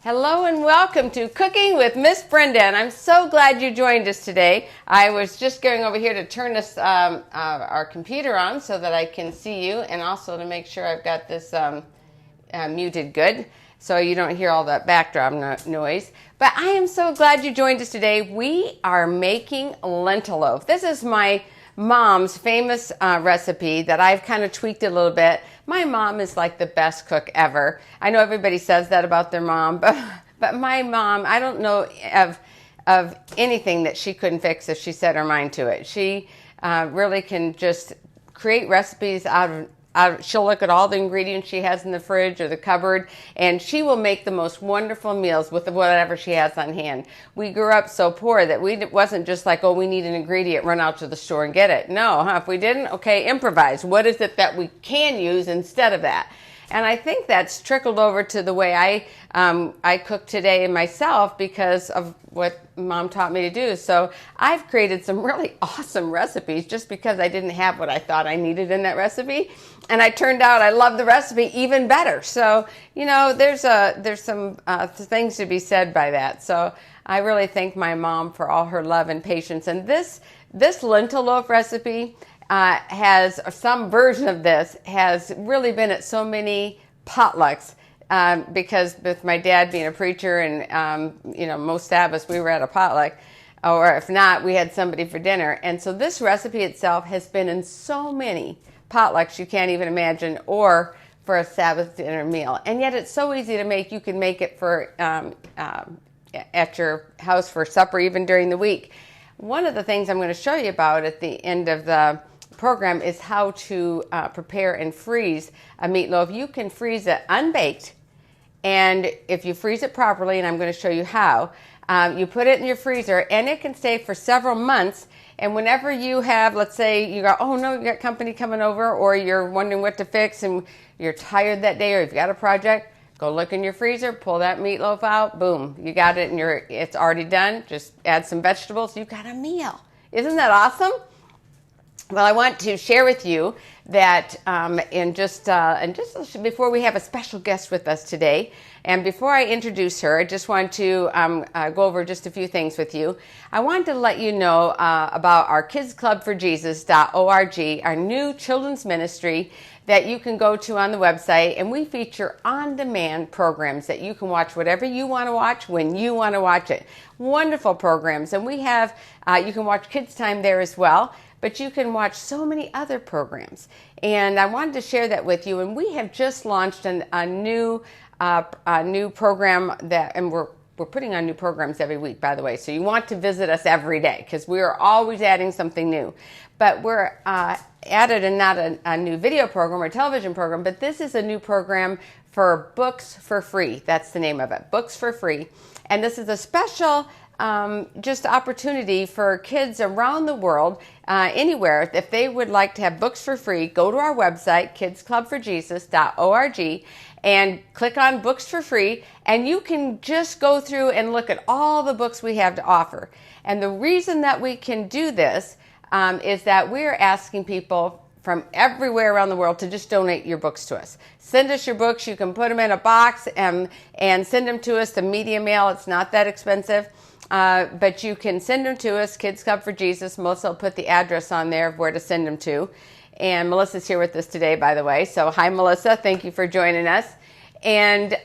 Hello and welcome to Cooking with Miss Brenda, and I'm so glad you joined us today. I was just going over here to turn this our computer on so that I can see you, and also to make sure I've got this muted good so you don't hear all that backdrop noise. But I am so glad you joined us today. We are making lentil loaf. This is my mom's famous recipe that I've kind of tweaked a little bit. My mom is like the best cook ever. I know everybody says that about their mom, but my mom, I don't know of anything that she couldn't fix if she set her mind to it. She really can just create recipes out of she'll look at all the ingredients she has in the fridge or the cupboard, and she will make the most wonderful meals with whatever she has on hand. We grew up so poor that it wasn't just like, oh, we need an ingredient, run out to the store and get it. No, if we didn't, okay, improvise. What is it that we can use instead of that? And I think that's trickled over to the way I cook today myself because of what Mom taught me to do. So I've created some really awesome recipes just because I didn't have what I thought I needed in that recipe. And I turned out I love the recipe even better. So, you know, there's some things to be said by that. So I really thank my mom for all her love and patience. And this lentil loaf recipe has some version of this has really been at so many potlucks because with my dad being a preacher and most Sabbaths we were at a potluck, or if not, we had somebody for dinner. And so this recipe itself has been in so many potlucks you can't even imagine, or for a Sabbath dinner meal. And yet it's so easy to make. You can make it for at your house for supper even during the week. One of the things I'm going to show you about at the end of the program is how to prepare and freeze a meatloaf. You can freeze it unbaked, and if you freeze it properly, and I'm going to show you how, you put it in your freezer and it can stay for several months. And whenever you have, let's say you go, oh no, you got company coming over, or you're wondering what to fix and you're tired that day, or you've got a project, go look in your freezer, pull that meatloaf out, boom, you got it, and it's already done. Just add some vegetables, you've got a meal. Isn't that awesome? Well, I want to share with you that just before we have a special guest with us today, and before I introduce her, I just want to go over just a few things with you. I wanted to let you know about our kidsclubforjesus.org, our new children's ministry that you can go to on the website, and we feature on-demand programs that you can watch whatever you want to watch when you want to watch it. Wonderful programs, and we have you can watch Kids Time there as well. But you can watch so many other programs. And I wanted to share that with you. And we have just launched a new program and we're putting on new programs every week, by the way. So you want to visit us every day because we are always adding something new. But we're added and not a new video program or television program, but this is a new program for Books for Free. That's the name of it, Books for Free. And this is a special just opportunity for kids around the world, anywhere. If they would like to have books for free, go to our website, kidsclubforjesus.org, and click on Books for Free, and you can just go through and look at all the books we have to offer. And the reason that we can do this is that we're asking people from everywhere around the world to just donate your books to us. Send us your books. You can put them in a box and send them to us, the media mail. It's not that expensive. But you can send them to us, Kids Club for Jesus. Melissa will put the address on there of where to send them to. And Melissa's here with us today, by the way. So hi, Melissa. Thank you for joining us. And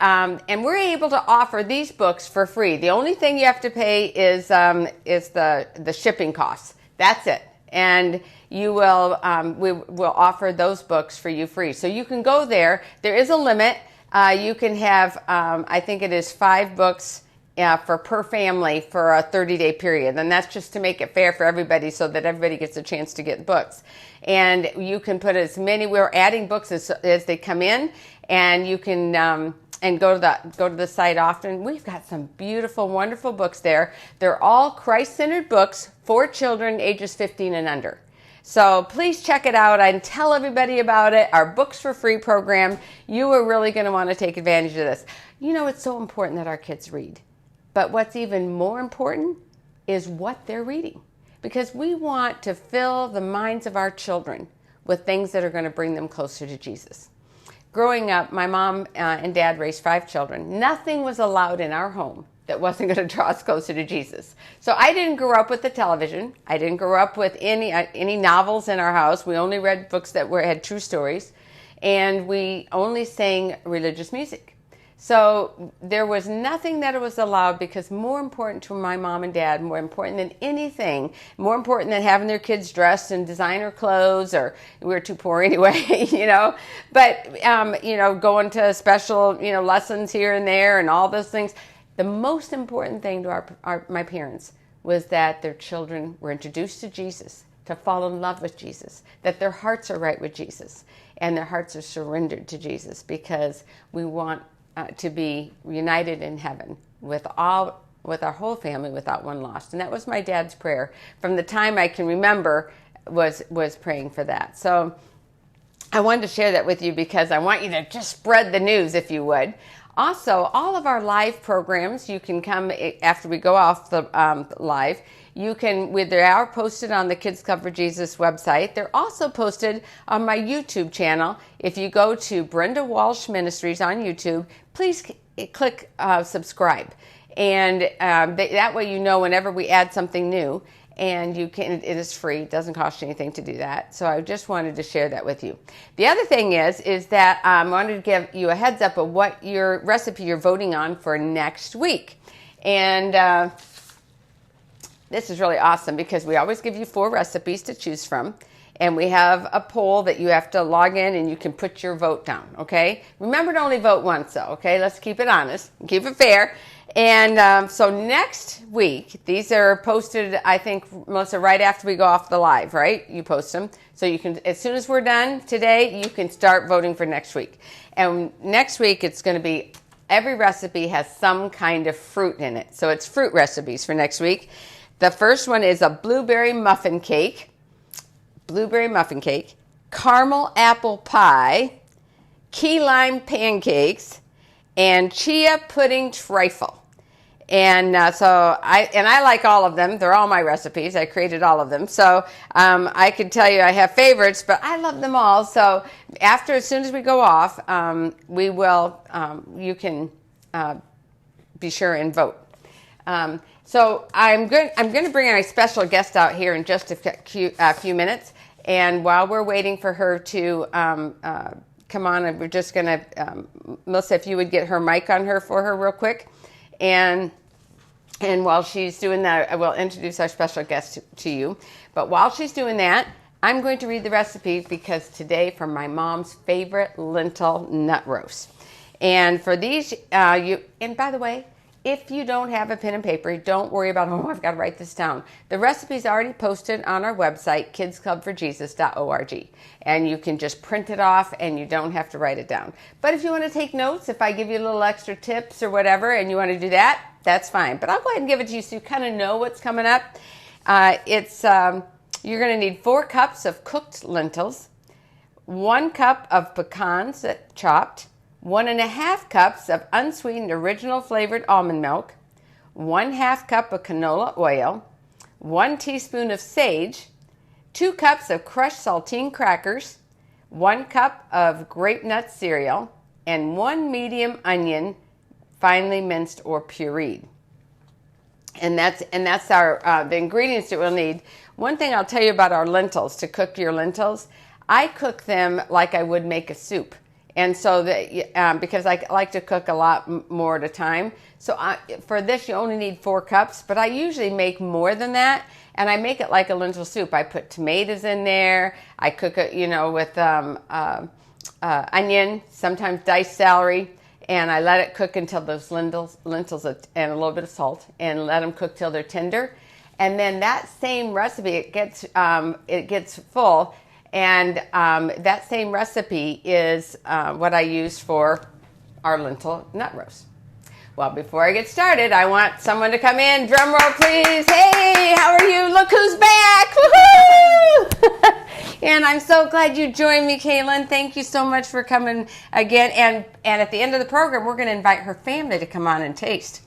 we're able to offer these books for free. The only thing you have to pay is the shipping costs. That's it. And you will we will offer those books for you free. So you can go there. There is a limit. You can have, I think it is 5 books per family for a 30-day period. And that's just to make it fair for everybody so that everybody gets a chance to get books. And you can put as many, we're adding books as they come in, and you can and go to the site often. We've got some beautiful, wonderful books there. They're all Christ-centered books for children ages 15 and under. So please check it out and tell everybody about it. Our Books for Free program. You are really going to want to take advantage of this. You know, it's so important that our kids read. But what's even more important is what they're reading. Because we want to fill the minds of our children with things that are going to bring them closer to Jesus. growing up, my mom and dad raised 5 children. Nothing was allowed in our home that wasn't going to draw us closer to Jesus. So I didn't grow up with the television. I didn't grow up with any novels in our house. We only read books that had true stories, and we only sang religious music. So there was nothing that was allowed, because more important to my mom and dad, more important than anything, more important than having their kids dressed in designer clothes, or we were too poor anyway, but, going to special, lessons here and there and all those things. The most important thing to my parents was that their children were introduced to Jesus, to fall in love with Jesus, that their hearts are right with Jesus, and their hearts are surrendered to Jesus, because we want to be united in heaven with our whole family without one lost. And that was my dad's prayer from the time I can remember, was praying for that. So I wanted to share that with you, because I want you to just spread the news, if you would. Also, all of our live programs, you can come after we go off the live. You can, they are posted on the Kids Club for Jesus website. They're also posted on my YouTube channel. If you go to Brenda Walsh Ministries on YouTube, please click subscribe. And that way you know whenever we add something new. And it is free. It doesn't cost you anything to do that. So I just wanted to share that with you. The other thing is that I wanted to give you a heads up of what your recipe you're voting on for next week. And this is really awesome, because we always give you 4 recipes to choose from. And we have a poll that you have to log in, and you can put your vote down, okay? Remember to only vote once, though, okay? Let's keep it honest, keep it fair. And so next week, these are posted, I think, Melissa, right after we go off the live, right? You post them. So you can, as soon as we're done today, you can start voting for next week. And next week, it's going to be, every recipe has some kind of fruit in it. So it's fruit recipes for next week. The first one is a blueberry muffin cake, caramel apple pie, key lime pancakes, and chia pudding trifle. And so I like all of them. They're all my recipes. I created all of them. So I can tell you I have favorites, but I love them all. So as soon as we go off, we will, you can be sure and vote. So I'm going to bring our special guest out here in just a few minutes. And while we're waiting for her to come on, we're just going to, Melissa, if you would get her mic on her for her real quick. And while she's doing that, I will introduce our special guest to you. But while she's doing that, I'm going to read the recipe, because today from my mom's favorite lentil nut roast. And for these, and by the way, if you don't have a pen and paper, don't worry about, I've got to write this down. The recipe's already posted on our website, kidsclubforjesus.org. And you can just print it off, and you don't have to write it down. But if you want to take notes, if I give you a little extra tips or whatever, and you want to do that, that's fine. But I'll go ahead and give it to you so you kind of know what's coming up. You're going to need 4 cups of cooked lentils, 1 cup of pecans chopped, 1.5 cups of unsweetened original flavored almond milk, 1/2 cup of canola oil, 1 teaspoon of sage, 2 cups of crushed saltine crackers, 1 cup of grape nut cereal, and 1 medium onion, finely minced or pureed. And that's our the ingredients that we'll need. One thing I'll tell you about our lentils, to cook your lentils, I cook them like I would make a soup. And so because I like to cook a lot more at a time. So for this, you only need 4 cups, but I usually make more than that. And I make it like a lentil soup. I put tomatoes in there. I cook it, with onion, sometimes diced celery. And I let it cook until those lentils and a little bit of salt, and let them cook till they're tender. And then that same recipe, it gets full. And that same recipe is what I use for our lentil nut roast. Well, before I get started, I want someone to come in. Drum roll, please. Hey, how are you? Look who's back. Woohoo! And I'm so glad you joined me, Kailynn. Thank you so much for coming again. And at the end of the program, we're going to invite her family to come on and taste.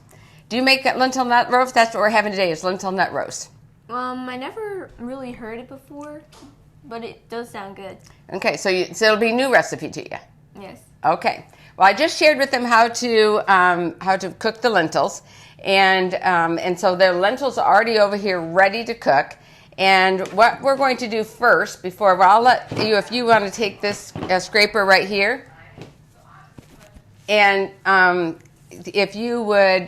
Do you make lentil nut roast? That's what we're having today, is lentil nut roast. I never really heard it before, but it does sound good. Okay, so it'll be a new recipe to you. Yes. Okay. Well, I just shared with them how to cook the lentils, and so the lentils are already over here ready to cook. And what we're going to do first, before I'll let you, if you want to take this scraper right here, and if you would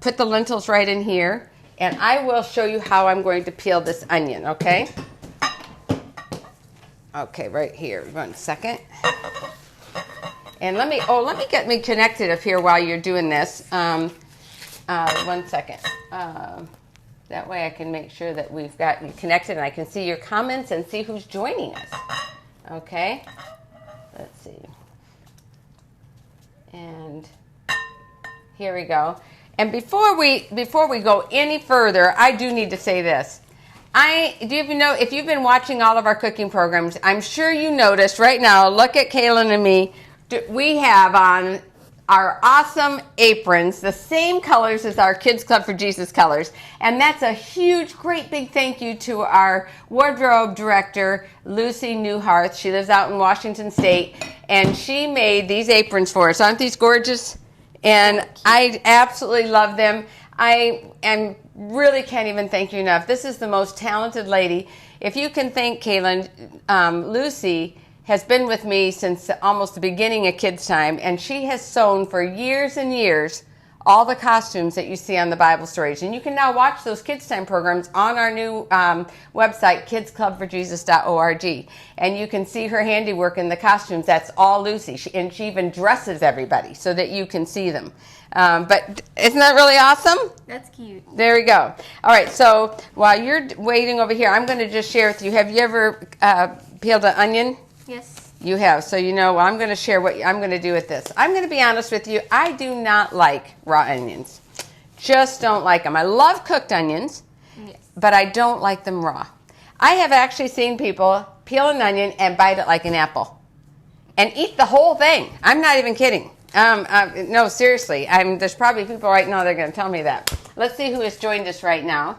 put the lentils right in here, and I will show you how I'm going to peel this onion. Okay. Okay, right here. 1 second. And let me get me connected up here while you're doing this. 1 second. That way I can make sure that we've got you connected and I can see your comments and see who's joining us. Okay. Let's see. And here we go. And before we go any further, I do need to say this. If you've been watching all of our cooking programs, I'm sure you noticed right now, look at Kailynn and me, we have on our awesome aprons, the same colors as our Kids Club for Jesus colors. And that's a huge, great big thank you to our wardrobe director, Lucy Newharth. She lives out in Washington State, and she made these aprons for us. Aren't these gorgeous? And I absolutely love them. I really can't even thank you enough. This is the most talented lady. If you can thank Kailynn, Lucy has been with me since almost the beginning of Kids Time, and she has sewn for years and years all the costumes that you see on the Bible stories. And you can now watch those Kids Time programs on our new website, kidsclubforjesus.org. And you can see her handiwork in the costumes. That's all Lucy. And she even dresses everybody so that you can see them. But isn't that really awesome? That's cute. There we go. All right, so while you're waiting over here, I'm going to just share with you. Have you ever peeled an onion? Yes. You have. So you know, I'm going to share what I'm going to do with this. I'm going to be honest with you. I do not like raw onions. Just don't like them. I love cooked onions, Yes. but I don't like them raw. I have actually seen people peel an onion and bite it like an apple and eat the whole thing. I'm not even kidding. No, seriously. There's probably people right now that are going to tell me that. Let's see who has joined us right now.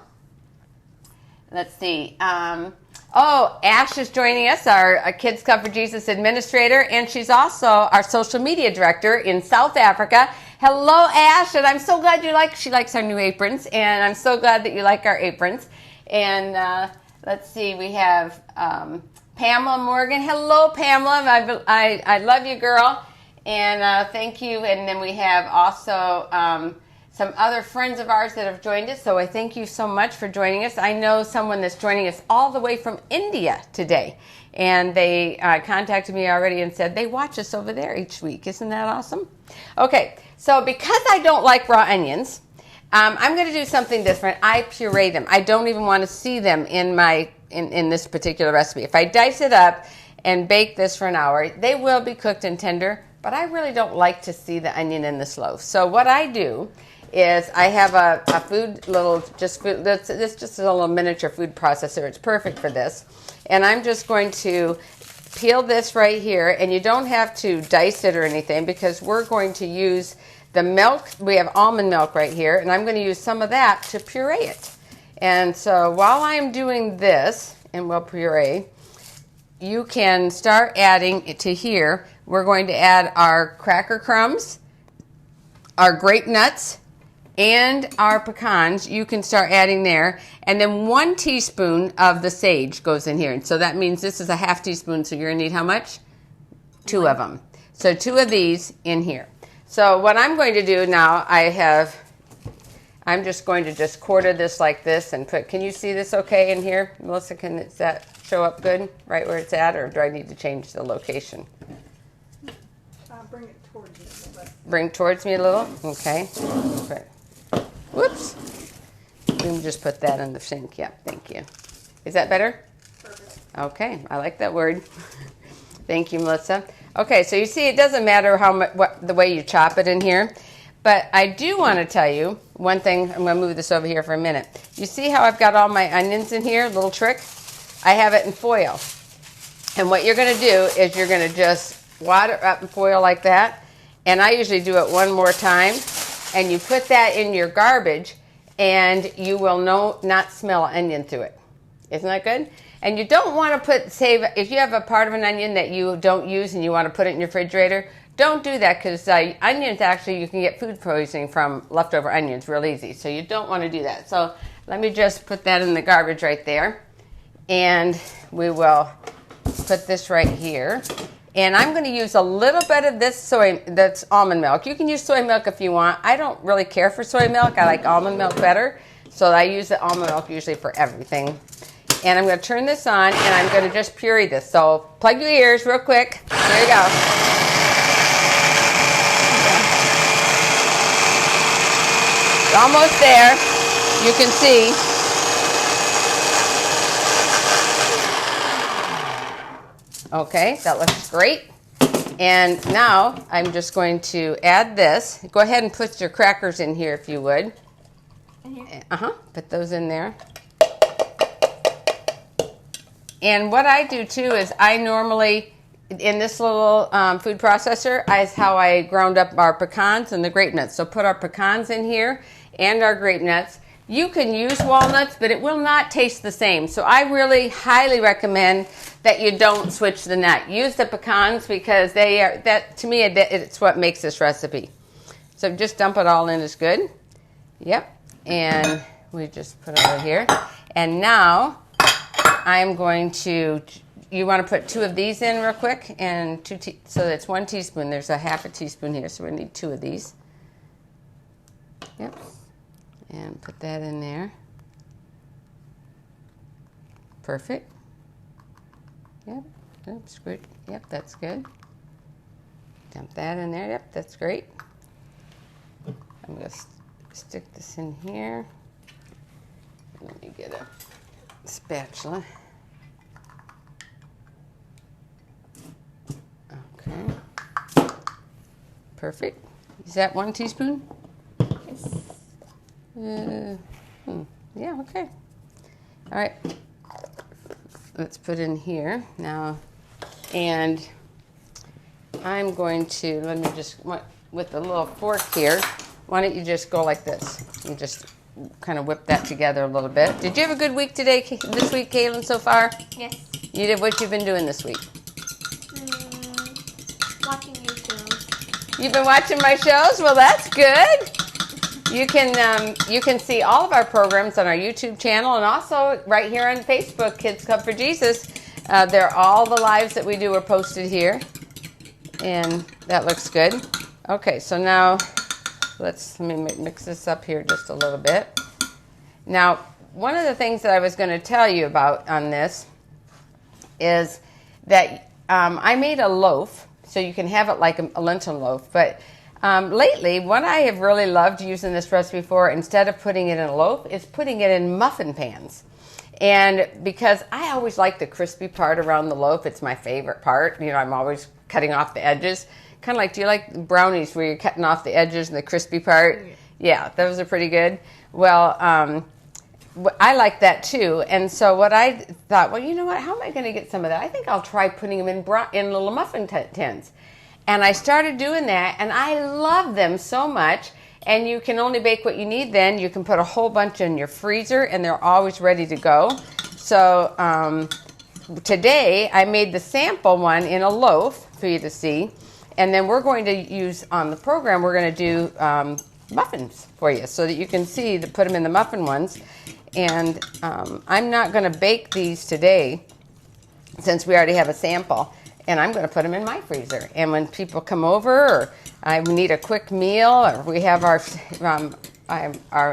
Let's see. Ash is joining us, our Kids Club for Jesus administrator, and she's also our social media director in South Africa. Hello, Ash, and I'm so glad she likes our new aprons, and I'm so glad that you like our aprons. And let's see, we have Pamela Morgan. Hello, Pamela. I love you, girl, and thank you. And then we have also some other friends of ours that have joined us, so I thank you so much for joining us. I know someone that's joining us all the way from India today, and they contacted me already and said they watch us over there each week. Isn't that awesome? Okay, so because I don't like raw onions, I'm going to do something different. I puree them. I don't even want to see them in this particular recipe. If I dice it up and bake this for an hour, they will be cooked and tender, but I really don't like to see the onion in this loaf. So what I do is I have a just a little miniature food processor. It's perfect for this. And I'm just going to peel this right here, and you don't have to dice it or anything because we're going to use the milk. We have almond milk right here, and I'm going to use some of that to puree it. And so while I'm doing this, and we'll puree, you can start adding it to here. We're going to add our cracker crumbs, our grape nuts, and our pecans. You can start adding there. And then 1 teaspoon of the sage goes in here. And so that means this is a half teaspoon, so you're going to need how much? 2 of them. So 2 of these in here. So what I'm going to do now, I'm just going to just quarter this like this and put, can you see this okay in here? Melissa, does that show up good right where it's at, or do I need to change the location? Bring it towards you a little bit. Bring towards me a little? Okay. Whoops. Let me just put that in the sink. Yeah, thank you. Is that better? Perfect. Okay, I like that word. Thank you, Melissa. Okay, so you see it doesn't matter the way you chop it in here, but I do want to tell you one thing. I'm going to move this over here for a minute. You see how I've got all my onions in here? Little trick. I have it in foil. And what you're going to do is you're going to just wad it up in foil like that, and I usually do it one more time. And you put that in your garbage, and you will not smell onion through it. Isn't that good? And you don't want to save, if you have a part of an onion that you don't use and you want to put it in your refrigerator, don't do that because onions actually, you can get food poisoning from leftover onions real easy. So you don't want to do that. So let me just put that in the garbage right there. And we will put this right here. And I'm going to use a little bit of this that's almond milk. You can use soy milk if you want. I don't really care for soy milk. I like almond milk better. So I use the almond milk usually for everything. And I'm going to turn this on, and I'm going to just puree this. So plug your ears real quick. There you go. It's almost there. You can see. Okay, that looks great. And now I'm just going to add this. Go ahead and put your crackers in here if you would. In here? Put those in there. And what I do too is I normally, in this little food processor, is how I ground up our pecans and the grape nuts. So put our pecans in here and our grape nuts. You can use walnuts, but it will not taste the same. So I really highly recommend that you don't switch the nut. Use the pecans because they are, that to me, it's what makes this recipe. So just dump it all in is good. Yep. And we just put it over here. And now I'm going to, you want to put 2 of these in real quick, and so that's 1 teaspoon. There's a half a teaspoon here, so we need 2 of these. Yep. And put that in there. Perfect. Yep. Oops, good. Yep, that's good. Dump that in there. Yep, that's great. I'm going to stick this in here. Let me get a spatula. Okay. Perfect. Is that 1 teaspoon? Yes. Yeah, okay. All right. Let's put in here now. And I'm going to, let me just, with the little fork here, why don't you just go like this? You just kind of whip that together a little bit. Did you have a good week this week, Kailynn, so far? Yes. You did what you've been doing this week? Watching your shows. You've been watching my shows? Well, that's good. You can see all of our programs on our YouTube channel and also right here on Facebook, Kids Club for Jesus. All the lives that we do are posted here. And that looks good. Okay, so now let me mix this up here just a little bit. Now, one of the things that I was going to tell you about on this is that I made a loaf, so you can have it like a lentil loaf. But lately, what I have really loved using this recipe for, instead of putting it in a loaf, is putting it in muffin pans. And because I always like the crispy part around the loaf, it's my favorite part. You know, I'm always cutting off the edges. Kind of like, do you like brownies where you're cutting off the edges and the crispy part? Yeah, those are pretty good. Well, I like that too. And so what I thought, well, you know what? How am I going to get some of that? I think I'll try putting them in little muffin tins. And I started doing that, and I love them so much. And you can only bake what you need then. You can put a whole bunch in your freezer, and they're always ready to go. So today, I made the sample one in a loaf for you to see. And then we're going to use, on the program, we're going to do muffins for you so that you can see to put them in the muffin ones. And I'm not going to bake these today since we already have a sample. And I'm going to put them in my freezer. And when people come over, or I need a quick meal, or we have our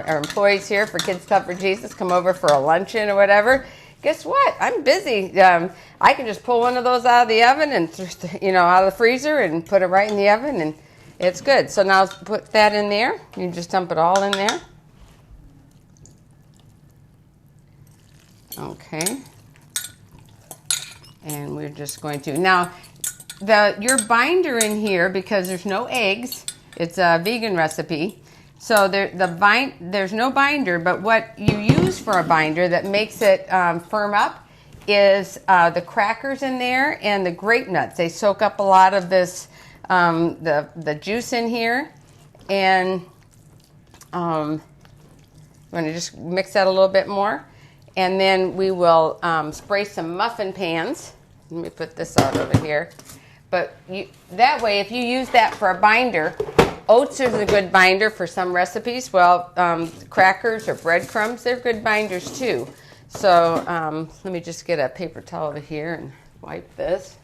employees here for Kids Club for Jesus come over for a luncheon or whatever, guess what? I'm busy. I can just pull one of those out of the oven and, out of the freezer and put it right in the oven, and it's good. So now put that in there. You just dump it all in there. Okay. And we're just going to, now your binder in here, because there's no eggs, it's a vegan recipe, so there's no binder, but what you use for a binder that makes it firm up is the crackers in there and the grape nuts. They soak up a lot of this, the juice in here, and I'm going to just mix that a little bit more. And then we will spray some muffin pans. Let me put this out over here. But that way, if you use that for a binder, oats is a good binder for some recipes. Well, crackers or breadcrumbs, they're good binders too. So let me just get a paper towel over here and wipe this.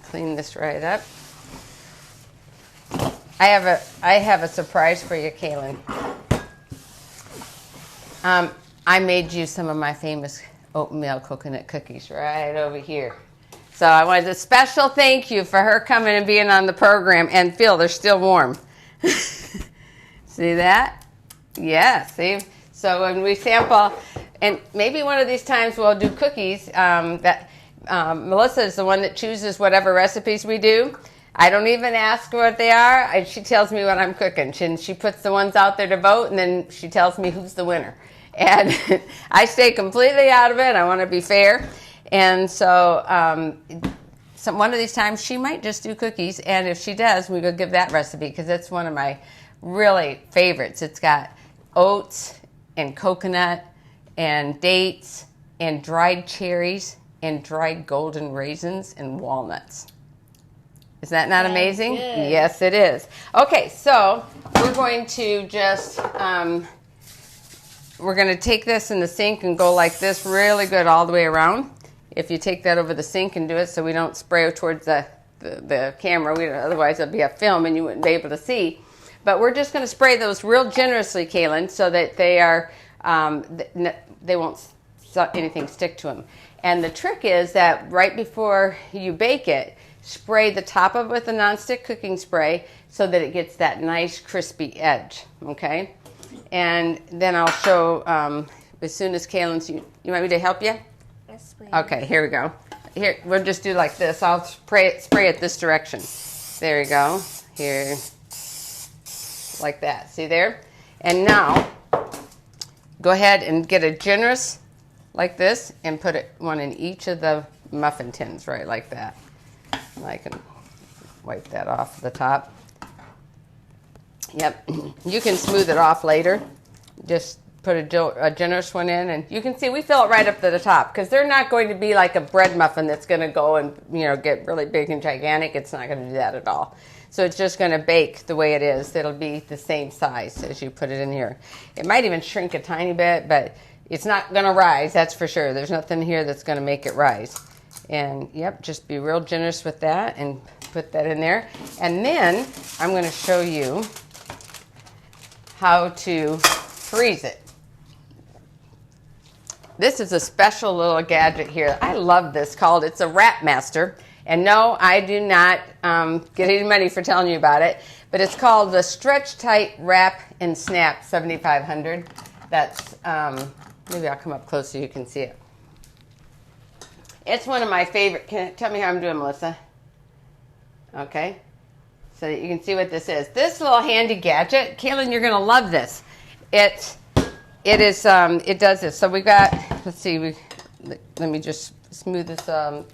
Clean this right up. I have a surprise for you, Kailynn. I made you some of my famous oatmeal coconut cookies right over here. So I wanted a special thank you for her coming and being on the program. And Phil, they're still warm. See that? Yeah, see? So when we sample, and maybe one of these times we'll do cookies. Melissa is the one that chooses whatever recipes we do. I don't even ask what they are. She tells me what I'm cooking. She puts the ones out there to vote, and then she tells me who's the winner. And I stay completely out of it. I want to be fair. And so one of these times she might just do cookies. And if she does, we will give that recipe because it's one of my really favorites. It's got oats and coconut and dates and dried cherries and dried golden raisins and walnuts. Is that not amazing? Good. Yes, it is. Okay, so we're going to just... we're going to take this in the sink and go like this really good all the way around. If you take that over the sink and do it so we don't spray towards the camera, otherwise it'll be a film and you wouldn't be able to see. But we're just going to spray those real generously, Kailynn, so that they are they won't anything stick to them. And the trick is that right before you bake it, spray the top of it with a nonstick cooking spray so that it gets that nice crispy edge, okay? And then I'll show as soon as Kaylynn's. You want me to help you? Yes, please. Okay, here we go. Here, we'll just do like this. I'll spray it this direction. There you go. Here, like that. See there? And now, go ahead and get a generous like this and put one in each of the muffin tins, right, like that. And I can wipe that off the top. Yep, you can smooth it off later. Just put a generous one in, and you can see we fill it right up to the top because they're not going to be like a bread muffin that's going to go and get really big and gigantic. It's not going to do that at all. So it's just going to bake the way it is. It'll be the same size as you put it in here. It might even shrink a tiny bit, but it's not going to rise, that's for sure. There's nothing here that's going to make it rise. And yep, just be real generous with that and put that in there. And then I'm going to show you how to freeze it. This is a special little gadget here. I love this. It's a Wrap Master. And no, I do not get any money for telling you about it. But it's called the Stretch Tight Wrap and Snap 7500. That's, maybe I'll come up close so you can see it. It's one of my favorite. Tell me how I'm doing, Melissa. Okay. So that you can see what this is. This little handy gadget, Kailynn, you're going to love this. It does this. So we got, let's see, let me just smooth this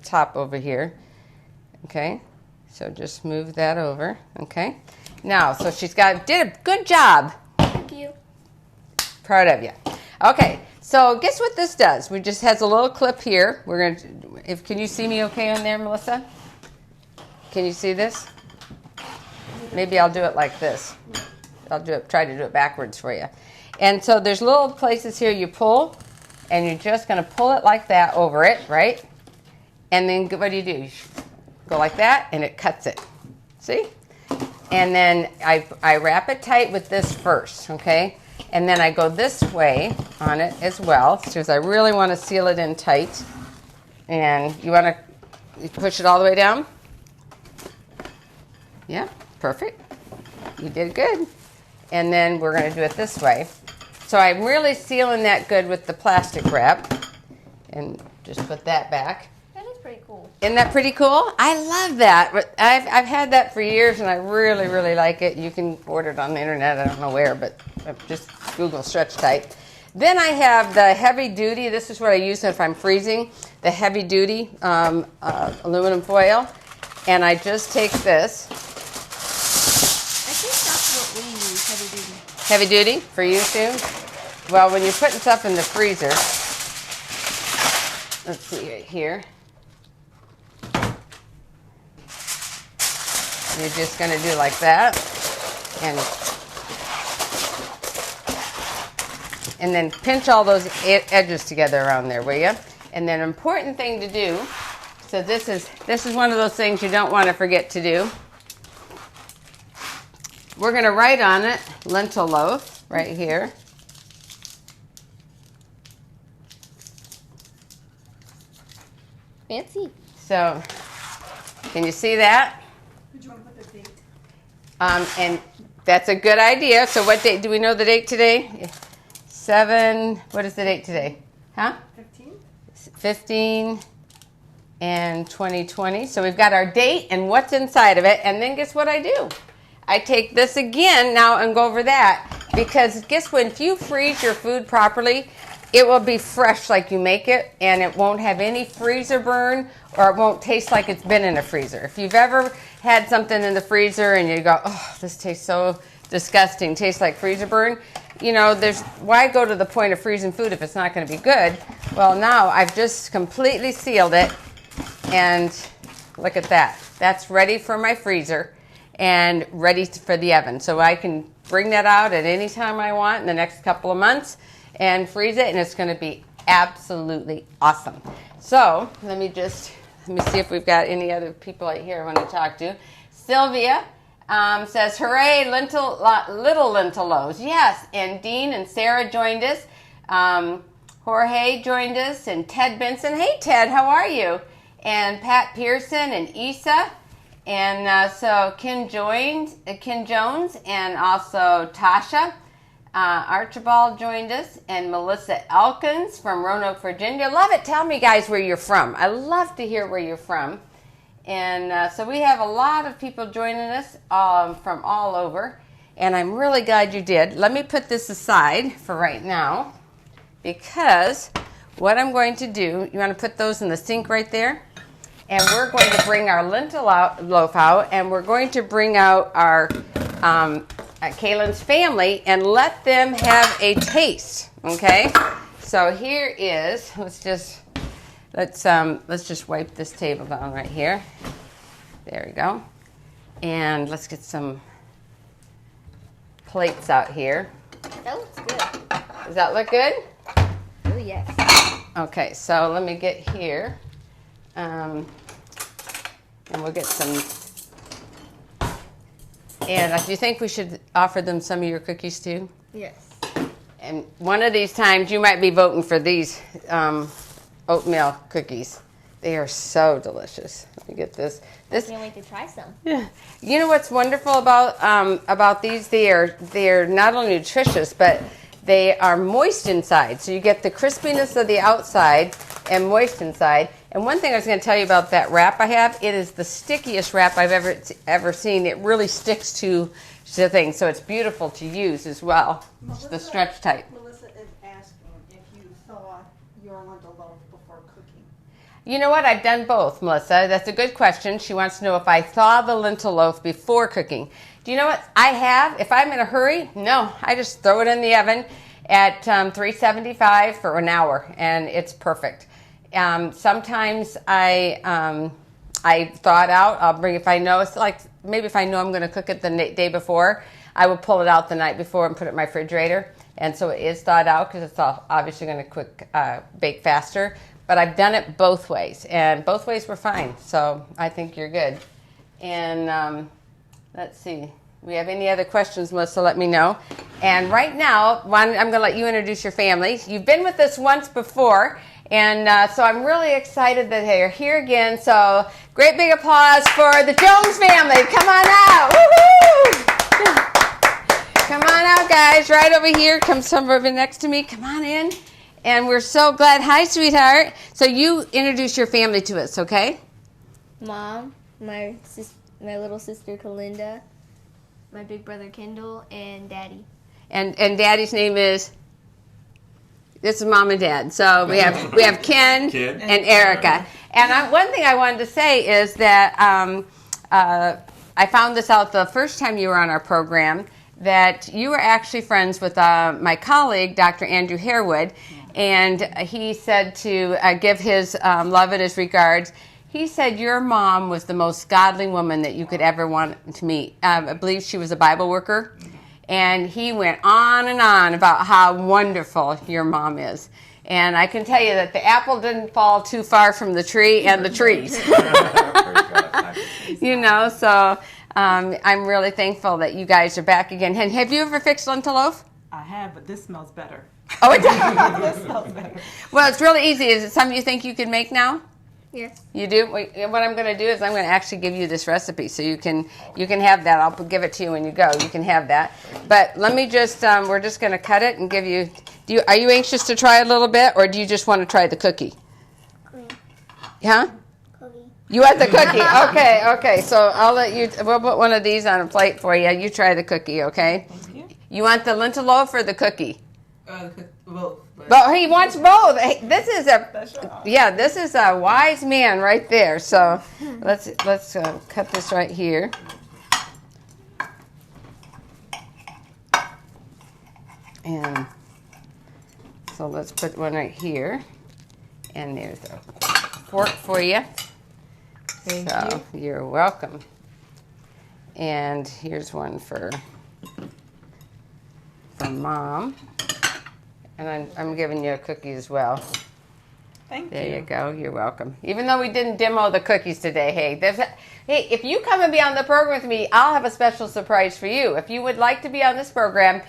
top over here. Okay. So just move that over. Okay. Now, so did a good job. Thank you. Proud of you. Okay. So guess what this does? We just has a little clip here. Can you see me okay on there, Melissa? Can you see this? Maybe I'll do it like this. Try to do it backwards for you. And so there's little places here you pull, and you're just going to pull it like that over it, right? And then what do? You go like that, and it cuts it. See? And then I wrap it tight with this first, okay? And then I go this way on it as well, because I really want to seal it in tight. And you want to push it all the way down? Yeah, perfect. You did good. And then we're going to do it this way. So I'm really sealing that good with the plastic wrap. And just put that back. That is pretty cool. Isn't that pretty cool? I love that. But I've had that for years, and I really, really like it. You can order it on the internet. I don't know where, but just Google Stretch Tight. Then I have the heavy duty. This is what I use if I'm freezing. The heavy duty aluminum foil. And I just take this. I think that's what we use, heavy duty. Heavy duty for you too? Well, when you're putting stuff in the freezer, let's see right here. You're just going to do like that. And then pinch all those edges together around there, will you? And then an important thing to do, so this is one of those things you don't want to forget to do. We're going to write on it lentil loaf right here. Fancy. So, can you see that? Did you want to put the date? And that's a good idea. So what date? Do we know the date today? 7, what is the date today? Huh? 15? 15 and 2020. So we've got our date and what's inside of it. And then guess what I do? I take this again now and go over that. Because guess what? If you freeze your food properly, it will be fresh like you make it. And it won't have any freezer burn, or it won't taste like it's been in a freezer. If you've ever had something in the freezer and you go, oh, this tastes so disgusting, tastes like freezer burn, you know, why go to the point of freezing food if it's not going to be good? Well, now I've just completely sealed it, and look at that. That's ready for my freezer and ready for the oven. So I can bring that out at any time I want in the next couple of months and freeze it, and it's going to be absolutely awesome. So let me see if we've got any other people out here I want to talk to. Sylvia says, hooray, little lentil loaves. Yes, and Dean and Sarah joined us. Jorge joined us, and Ted Benson. Hey, Ted, how are you? And Pat Pearson and Isa. And so Ken Jones, and also Tasha. Archibald joined us, and Melissa Elkins from Roanoke, Virginia. Love it. Tell me, guys, where you're from. I love to hear where you're from. And so we have a lot of people joining us from all over, and I'm really glad you did. Let me put this aside for right now, because what I'm going to do, you want to put those in the sink right there, and we're going to bring our lentil loaf out, and we're going to bring out our Kaylynn's family and let them have a taste. Okay, so here is, let's just wipe this table down right here. There we go. And let's get some plates out here. That looks good. Does that look good? Oh, yes. Okay, so let me get here. And we'll get some. And do you think we should offer them some of your cookies too? Yes. And one of these times you might be voting for these oatmeal cookies. They are so delicious. Let me get this. I can't wait to try some. Yeah. You know what's wonderful about these? They're not only nutritious, but they are moist inside. So you get the crispiness of the outside and moist inside. And one thing I was going to tell you about that wrap I have, it is the stickiest wrap I've ever seen. It really sticks to the thing, so it's beautiful to use as well. It's the stretch type. Melissa is asking if you thaw your lentil loaf before cooking. You know what? I've done both, Melissa. That's a good question. She wants to know if I thaw the lentil loaf before cooking. Do you know what I have? If I'm in a hurry, no. I just throw it in the oven at 375 for an hour, and it's perfect. Sometimes I thaw it out. I'll bring, if I know, it's like, maybe if I know I'm going to cook it the day before, I will pull it out the night before and put it in my refrigerator. And so it is thawed out because it's obviously going to bake faster. But I've done it both ways, and both ways were fine. So I think you're good. And let's see. We have any other questions, Melissa, let me know. And right now, I'm going to let you introduce your family. You've been with us once before. And so I'm really excited that they're here again. So great big applause for the Jones family. Come on out. Woo-hoo! Come on out, guys. Right over here. Come somebody next to me. Come on in. And we're so glad. Hi, sweetheart. So you introduce your family to us, okay? Mom, my little sister Kalinda, my big brother Kendall, and Daddy. And Daddy's name is? This is Mom and Dad. So we have Ken and Erica. And one thing I wanted to say is that I found this out the first time you were on our program, that you were actually friends with my colleague, Dr. Andrew Harewood, and he said to give his love and his regards. He said your mom was the most godly woman that you could ever want to meet. I believe she was a Bible worker, and he went on and on about how wonderful your mom is. And I can tell you that the apple didn't fall too far from the tree and the trees. You know, so I'm really thankful that you guys are back again. And have you ever fixed lentil loaf? I have, but this smells better. Oh, it does? This smells better. Well, it's really easy. Is it something you think you can make now? Yes. You do? What I'm going to do is I'm going to actually give you this recipe so you can have that. I'll give it to you when you go. You can have that. But let me just, we're just going to cut it and give you, are you anxious to try a little bit, or do you just want to try the cookie? Huh? Cookie. You want the cookie? Okay. So I'll let you, we'll put one of these on a plate for you. You try the cookie, okay? Thank you. You want the lentil loaf or the cookie? Both. But he wants both. Hey, this is Sure. this is a wise man right there. So let's cut this right here. And so let's put one right here. And there's a fork for you. Thank So you're welcome. And here's one for Mom. And I'm giving you a cookie as well. Thank There you. you go. You're welcome. Even though we didn't demo the cookies today, hey, if you come and be on the program with me, I'll have a special surprise for you. If you would like to be on this program,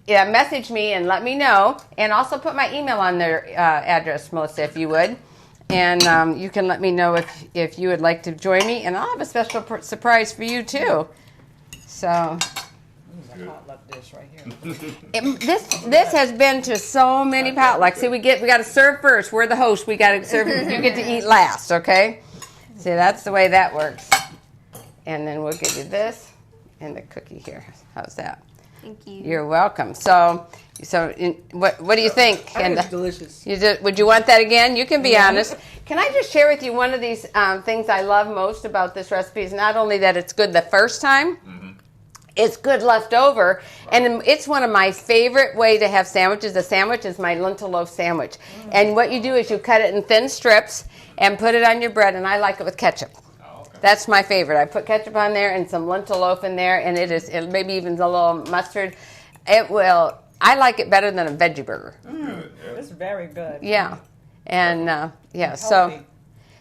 message me and let me know. And also put my email on their address, Melissa, if you would. And you can let me know if you would like to join me. And I'll have a special surprise for you, too. So Potluck dish right here. this has been to so many potlucks. See, we got to serve first. We're the host. We got to serve. You get to eat last, okay? See, that's the way that works. And then we'll give you this and the cookie here. How's that? Thank you. You're welcome. So what do you think? It's delicious. Would you want that again? You can be honest. Can I just share with you one of these things I love most about this recipe is not only that it's good the first time. It's good left over, and it's one of my favorite way to have sandwiches. A sandwich is my lentil loaf sandwich. And what you do is you cut it in thin strips and put it on your bread, and I like it with ketchup. Oh, okay. That's my favorite. I put ketchup on there and some lentil loaf in there, and it maybe even a little mustard. I like it better than a veggie burger. Good. It's very good. Yeah. And, Healthy.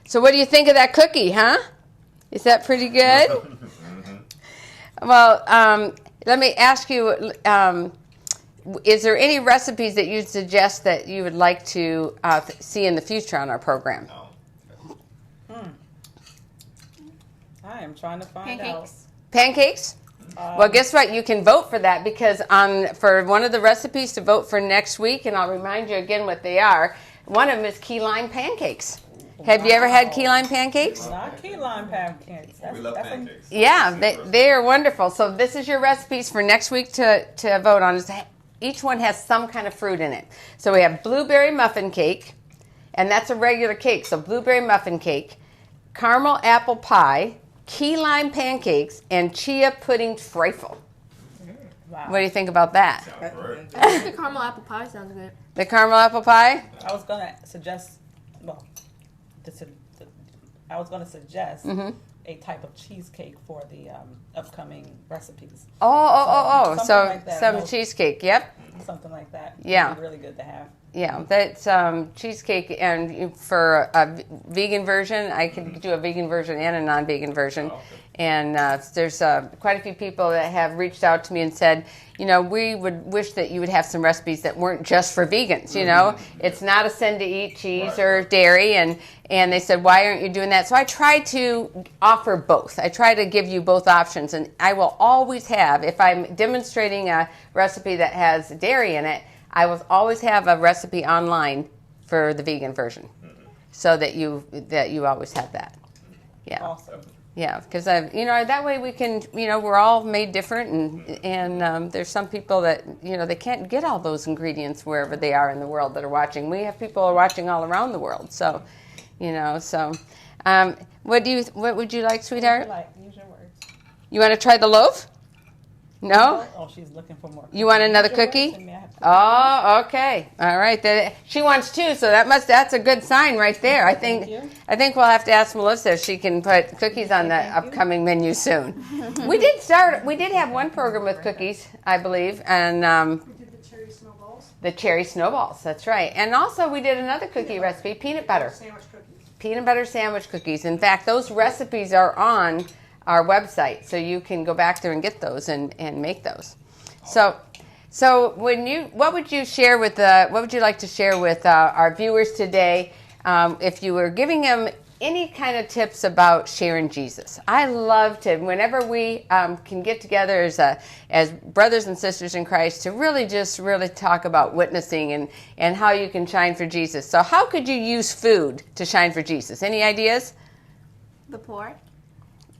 so what do you think of that cookie, huh? Is that pretty good? Well, let me ask you, is there any recipes that you'd suggest that you would like to see in the future on our program? I am trying to find Pancakes? Well, guess what? You can vote for that because for one of the recipes to vote for next week, and I'll remind you again what they are, one of them is key lime pancakes. Have you ever had key lime pancakes? out. Not key lime pancakes. We love pancakes. Yeah, they are wonderful. So this is your recipes for next week to vote on. Each one has some kind of fruit in it. So we have blueberry muffin cake, and that's a regular cake. So blueberry muffin cake, caramel apple pie, key lime pancakes, and chia pudding trifle. Wow. What do you think about that? Sounds great. The caramel apple pie sounds good. The caramel apple pie? I was going to suggest, a type of cheesecake for the upcoming recipes. So Something like that. some cheesecake, yep. Something like that. Yeah. Would be really good to have. Yeah, that's cheesecake, and for a vegan version, I can do a vegan version and a non-vegan version. Oh, okay. And there's quite a few people that have reached out to me and said, we would wish that you would have some recipes that weren't just for vegans. It's not a sin to eat cheese or dairy, and they said, why aren't you doing that? So I try to offer both. I try to give you both options, and I will always have, if I'm demonstrating a recipe that has dairy in it, I will always have a recipe online for the vegan version, so that you always have that. Yeah. Awesome. Yeah, because that way we can, we're all made different, and there's some people that they can't get all those ingredients wherever they are in the world that are watching. We have people who are watching all around the world, so what would you like, sweetheart? Use your words. You want to try the loaf? No? Oh, she's looking for more. You want another Your words cookie? in there. Oh, okay. All right. She wants two, so that's a good sign right there. I think you. we'll have to ask Melissa if she can put cookies on the upcoming menu soon. We did have one program with cookies, I believe, and We did the cherry snowballs, the cherry snowballs. That's right. And also we did another cookie recipe, peanut butter. sandwich cookies. Peanut butter sandwich cookies. In fact, those recipes are on our website, so you can go back there and get those and make those. So what would you share with what would you like to share with our viewers today if you were giving them any kind of tips about sharing Jesus? I love to, whenever we can get together as brothers and sisters in Christ, to really talk about witnessing and how you can shine for Jesus. So how could you use food to shine for Jesus? Any ideas? The poor.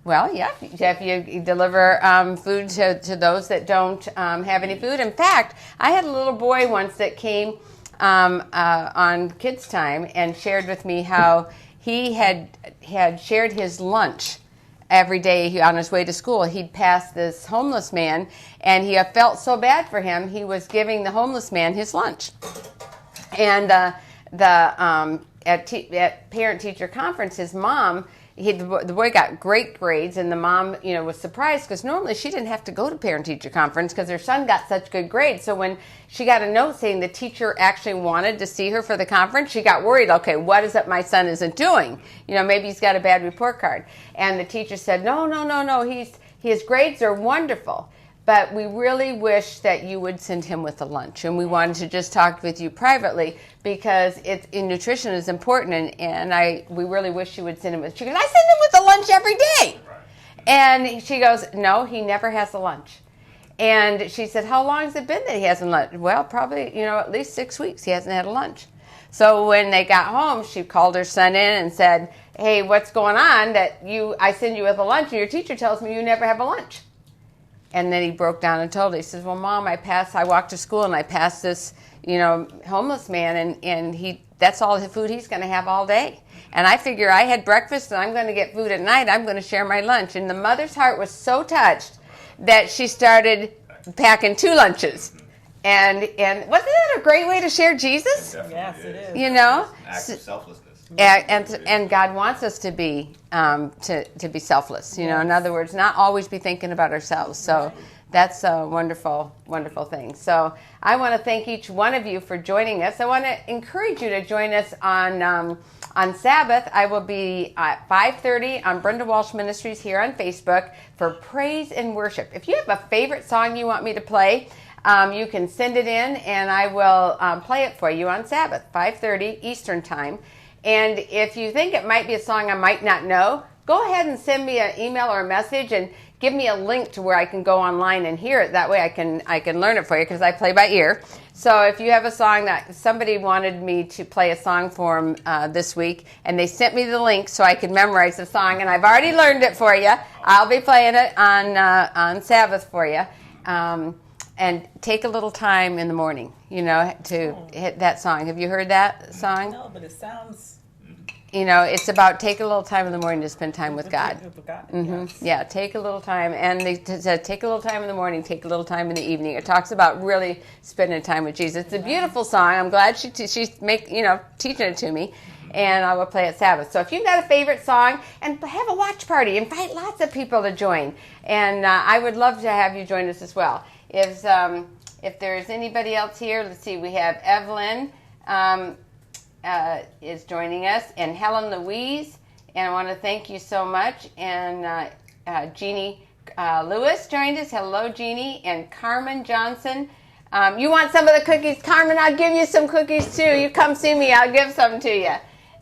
Well, yeah, if you deliver food to those that don't have any food. In fact, I had a little boy once that came on Kids Time and shared with me how he had shared his lunch every day on his way to school. He'd pass this homeless man, and he felt so bad for him, he was giving the homeless man his lunch. And at parent-teacher conference, his mom, the boy got great grades, and the mom, was surprised because normally she didn't have to go to parent-teacher conference because her son got such good grades. So when she got a note saying the teacher actually wanted to see her for the conference, she got worried. Okay, what is it my son isn't doing? Maybe he's got a bad report card. And the teacher said, no, his grades are wonderful. But we really wish that you would send him with a lunch. And we wanted to just talk with you privately because nutrition is important. And we really wish you would send him with. She goes, I send him with a lunch every day. And she goes, no, he never has a lunch. And she said, how long has it been that he hasn't lunch? Well, probably, at least 6 weeks he hasn't had a lunch. So when they got home, she called her son in and said, hey, what's going on that I send you with a lunch and your teacher tells me you never have a lunch? And then he broke down and told her, he says, well, Mom, I walked to school and I passed this, homeless man and that's all the food he's going to have all day. And I figure I had breakfast and I'm going to get food at night. I'm going to share my lunch. And the mother's heart was so touched that she started packing 2 lunches. And wasn't that a great way to share Jesus? Yes, it is. Act of selflessness. And God wants us to be selfless. In other words, not always be thinking about ourselves. So that's a wonderful, wonderful thing. So I want to thank each one of you for joining us. I want to encourage you to join us on Sabbath. I will be at 5:30 on Brenda Walsh Ministries here on Facebook for praise and worship. If you have a favorite song you want me to play, you can send it in, and I will play it for you on Sabbath, 5:30 Eastern Time. And if you think it might be a song I might not know, go ahead and send me an email or a message and give me a link to where I can go online and hear it. That way I can learn it for you because I play by ear. So if you have a song that somebody wanted me to play a song for them this week, and they sent me the link so I could memorize the song, and I've already learned it for you, I'll be playing it on Sabbath for you. And take a little time in the morning, to hit that song. Have you heard that song? No, but it sounds... It's about take a little time in the morning to spend time with God. Yes. Yeah, take a little time. And they said take a little time in the morning, take a little time in the evening. It talks about really spending time with Jesus. It's a beautiful song. I'm glad she's teaching it to me. And I will play it Sabbath. So if you've got a favorite song, and have a watch party, invite lots of people to join. And I would love to have you join us as well. If there's anybody else here, let's see, we have Evelyn is joining us, and Helen Louise, and I want to thank you so much. And Jeannie Lewis joined us. Hello, Jeannie. And Carmen Johnson. You want some of the cookies? Carmen, I'll give you some cookies too. You come see me, I'll give some to you.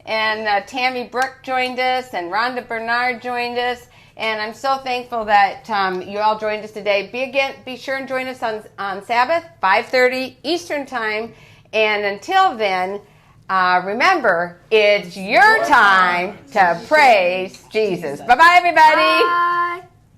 And Tammy Brook joined us, and Rhonda Bernard joined us. And I'm so thankful that you all joined us today. Be sure and join us on Sabbath, 5:30 Eastern Time. And until then, remember, it's your time to praise Jesus. Bye-bye, everybody. Bye.